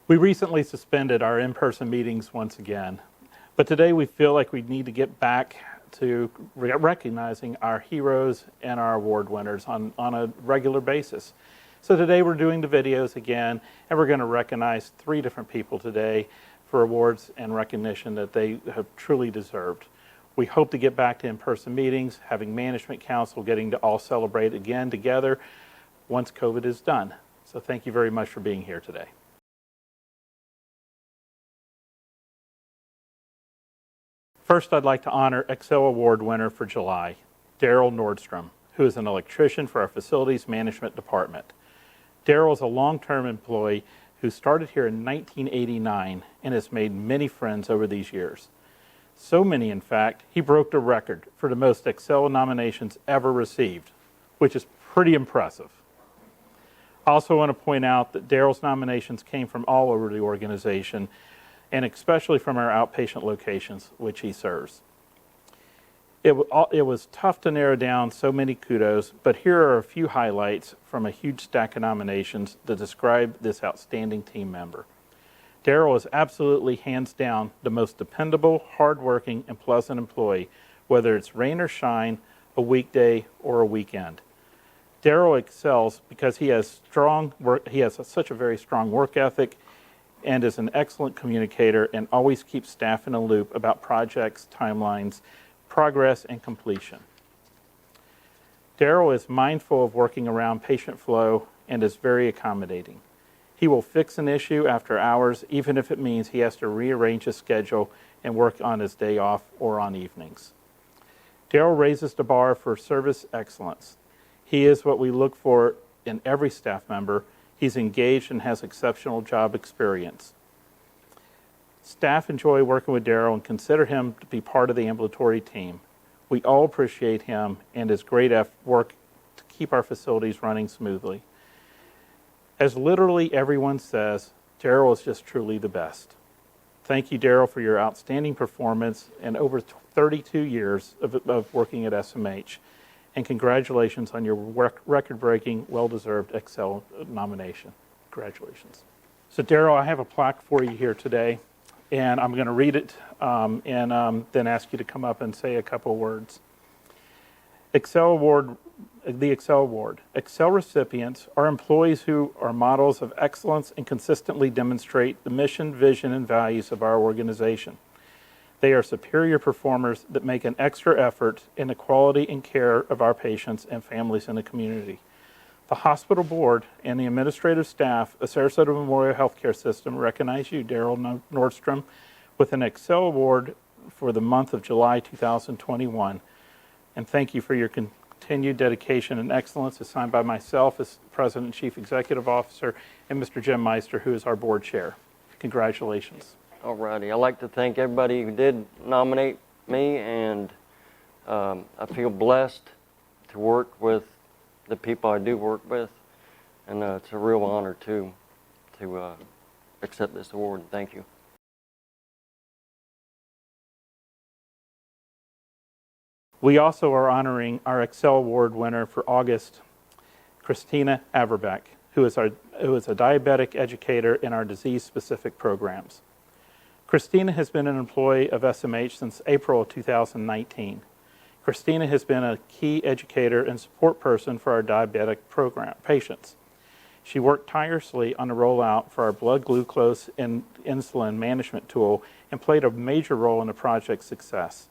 We recently suspended our in-person meetings once again, but today we feel like we need to get back to recognizing our heroes and our award winners on a regular basis. So today we're doing the videos again, and we're going to recognize 3 different people today for awards and recognition that they have truly deserved. We hope to get back to in-person meetings, having management council, getting to all celebrate again together once COVID is done. So thank you very much for being here today. First, I'd like to honor Excel Award winner for July, Daryl Nordstrom, who is an electrician for our Facilities Management Department. Darrell is a long-term employee who started here in 1989 and has made many friends over these years. So many, in fact, he broke the record for the most Excel nominations ever received, which is pretty impressive. I also want to point out that Darrell's nominations came from all over the organization, and especially from our outpatient locations, which he serves. It was tough to narrow down so many kudos, but here are a few highlights from a huge stack of nominations that describe this outstanding team member. Darrell is absolutely, hands down, the most dependable, hardworking, and pleasant employee, whether it's rain or shine, a weekday or a weekend. Darrell excels because he has such a very strong work ethic, and is an excellent communicator and always keeps staff in a loop about projects, timelines, progress, and completion. Darrell is mindful of working around patient flow and is very accommodating. He will fix an issue after hours, even if it means he has to rearrange his schedule and work on his day off or on evenings. Darrell raises the bar for service excellence. He is what we look for in every staff member. He's engaged and has exceptional job experience. Staff enjoy working with Darrell and consider him to be part of the ambulatory team. We all appreciate him and his great work to keep our facilities running smoothly. As literally everyone says, Darrell is just truly the best. Thank you, Darrell, for your outstanding performance and over 32 years of working at SMH. And congratulations on your record-breaking, well-deserved Excel nomination. Congratulations. So Darrell, I have a plaque for you here today, and I'm going to read it and then ask you to come up and say a couple words. Excel Award, the Excel Award. Excel recipients are employees who are models of excellence and consistently demonstrate the mission, vision, and values of our organization. They are superior performers that make an extra effort in the quality and care of our patients and families in the community. The hospital board and the administrative staff of Sarasota Memorial Healthcare System recognize you, Daryl Nordstrom, with an Excel Award for the month of July 2021. And thank you for your continued dedication and excellence, as signed by myself as President and Chief Executive Officer, and Mr. Jim Meister, who is our board chair. Congratulations. Alrighty, I'd like to thank everybody who did nominate me, and I feel blessed to work with the people I do work with, and it's a real honor to accept this award. Thank you. We also are honoring our Excel Award winner for August, Christina Avrebek, who is a diabetic educator in our disease-specific programs. Christina has been an employee of SMH since April of 2019. Christina has been a key educator and support person for our diabetic program patients. She worked tirelessly on the rollout for our blood glucose and insulin management tool and played a major role in the project's success.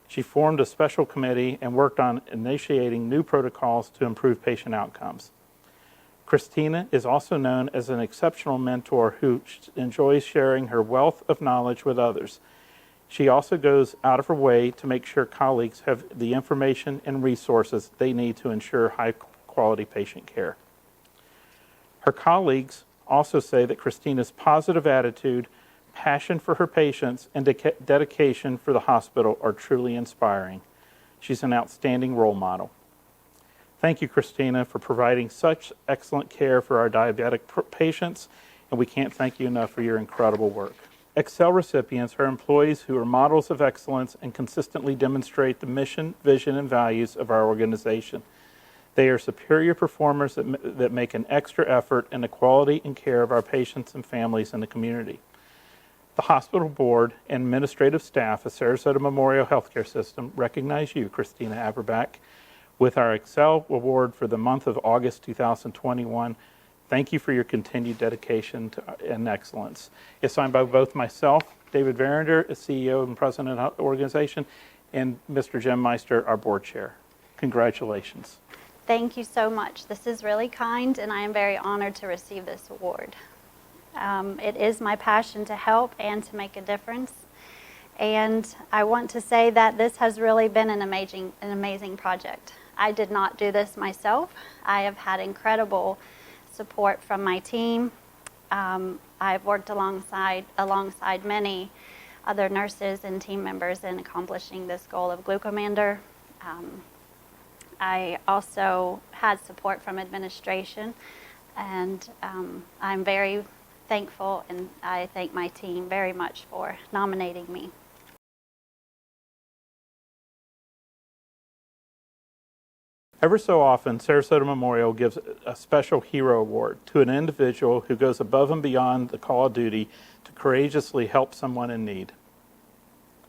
She formed a special committee and worked on initiating new protocols to improve patient outcomes. Christina is also known as an exceptional mentor who enjoys sharing her wealth of knowledge with others. She also goes out of her way to make sure colleagues have the information and resources they need to ensure high-quality patient care. Her colleagues also say that Christina's positive attitude, passion for her patients, and dedication for the hospital are truly inspiring. She's an outstanding role model. Thank you, Christina, for providing such excellent care for our diabetic patients, and we can't thank you enough for your incredible work. Excel recipients are employees who are models of excellence and consistently demonstrate the mission, vision, and values of our organization. They are superior performers that make an extra effort in the quality and care of our patients and families in the community. The hospital board and administrative staff of Sarasota Memorial Healthcare System recognize you, Christina Avrebek, with our Excel Award for the month of August 2021. Thank you for your continued dedication and excellence. It's signed by both myself, David Verinder, CEO and President of the organization, and Mr. Jim Meister, our board chair. Congratulations. Thank you so much. This is really kind, and I am very honored to receive this award. It is my passion to help and to make a difference. And I want to say that this has really been an amazing project. I did not do this myself. I have had incredible support from my team. I've worked alongside many other nurses and team members in accomplishing this goal of Glucomander. I also had support from administration, and I'm very thankful, and I thank my team very much for nominating me. Ever so often, Sarasota Memorial gives a special hero award to an individual who goes above and beyond the call of duty to courageously help someone in need.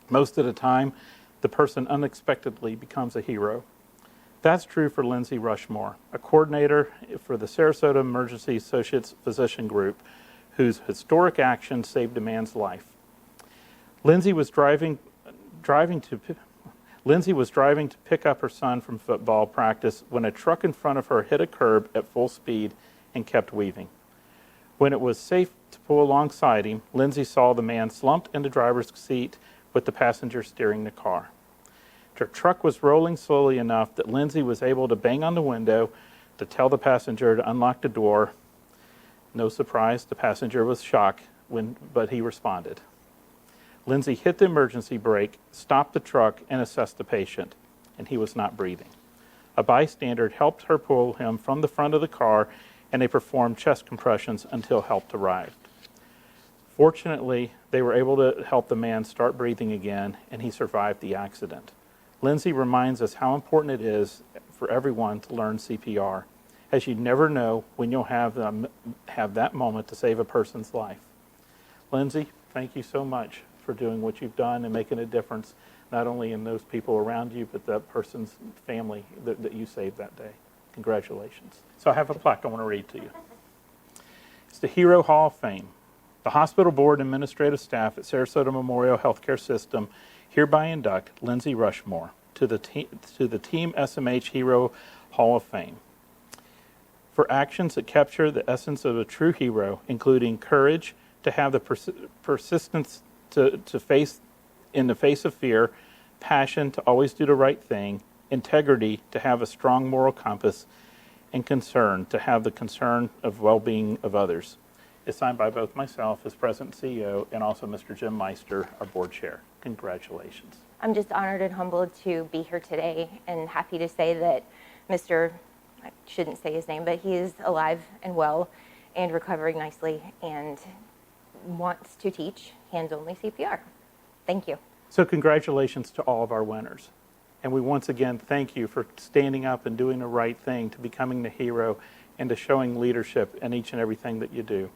Most of the time, the person unexpectedly becomes a hero. That's true for Lindsay Rushmore, a coordinator for the Sarasota Emergency Associates Physician Group, whose historic action saved a man's life. Lindsay was driving to pick up her son from football practice when a truck in front of her hit a curb at full speed and kept weaving. When it was safe to pull alongside him, Lindsay saw the man slumped in the driver's seat with the passenger steering the car. The truck was rolling slowly enough that Lindsay was able to bang on the window to tell the passenger to unlock the door. No surprise, the passenger was shocked, but he responded. Lindsay hit the emergency brake, stopped the truck, and assessed the patient, and he was not breathing. A bystander helped her pull him from the front of the car, and they performed chest compressions until help arrived. Fortunately, they were able to help the man start breathing again, and he survived the accident. Lindsay reminds us how important it is for everyone to learn CPR, as you never know when you'll have that moment to save a person's life. Lindsay, thank you so much for doing what you've done and making a difference, not only in those people around you, but that person's family that you saved that day. Congratulations. So I have a plaque I want to read to you. It's the Hero Hall of Fame. The hospital board and administrative staff at Sarasota Memorial Healthcare System hereby induct Lindsay Rushmore to the Team SMH Hero Hall of Fame for actions that capture the essence of a true hero, including courage to have the persistence to face in the face of fear, passion to always do the right thing, integrity to have a strong moral compass, and concern to have the concern of well-being of others. It's signed by both myself as President and CEO and also Mr. Jim Meister, our board chair. Congratulations. I'm just honored and humbled to be here today and happy to say that I shouldn't say his name, but he is alive and well and recovering nicely and wants to teach hands-only CPR. Thank you. So congratulations to all of our winners. And we once again thank you for standing up and doing the right thing, to becoming the hero, and to showing leadership in each and everything that you do.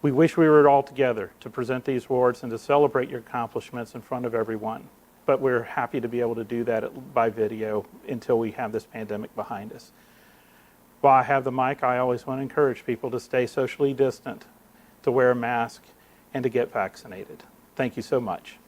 We wish we were all together to present these awards and to celebrate your accomplishments in front of everyone. But we're happy to be able to do that by video until we have this pandemic behind us. While I have the mic, I always want to encourage people to stay socially distant, to wear a mask, and to get vaccinated. Thank you so much.